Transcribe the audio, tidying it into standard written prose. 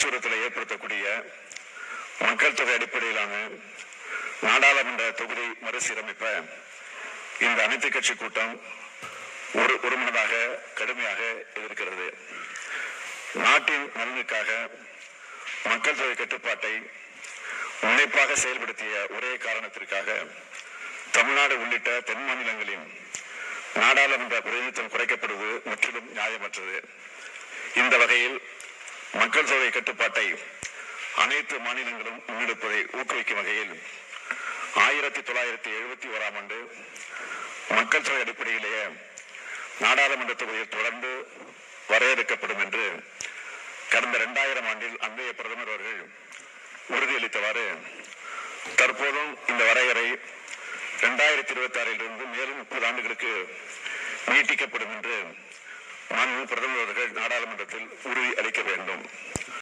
அச்சுறுத்தலை ஏற்படுத்தக்கூடிய மக்கள் தொகை அடிப்படையிலான நாடாளுமன்ற தொகுதி மறுசீரமைப்ப இந்த அனைத்து கட்சி கூட்டம் ஒருமனதாக கடுமையாக எதிர்க்கிறது. நாட்டின் நலனுக்காக மக்கள் தொகை கட்டுப்பாட்டை முனைப்பாக செயல்படுத்திய ஒரே காரணத்திற்காக தமிழ்நாடு உள்ளிட்ட தென் மாநிலங்களின் நாடாளுமன்ற பிரதிநிதித்துவம் குறைக்கப்படுவது முற்றிலும் நியாயமற்றது. இந்த வகையில் மக்கள் தொகை கட்டுப்பாட்டை அனைத்து மாநிலங்களும் முன்னெடுப்பதை ஊக்குவிக்கும் வகையில் 1971ஆம் ஆண்டு மக்கள் தொகை அடிப்படையிலேயே நாடாளுமன்ற தொகுதியில் தொடர்ந்து வரையறுக்கப்படும் என்று கடந்த 2000 ஆண்டில் அன்றைய பிரதமர் அவர்கள் உறுதியளித்தவாறு தற்போதும் இந்த வரையறை 2026 மேலும் 30 ஆண்டுகளுக்கு நீட்டிக்கப்படும் என்று மாண்புமிகு பிரதமர் அவர்கள் நாடாளுமன்றத்தில் உறுதி அளிக்க வேண்டும்.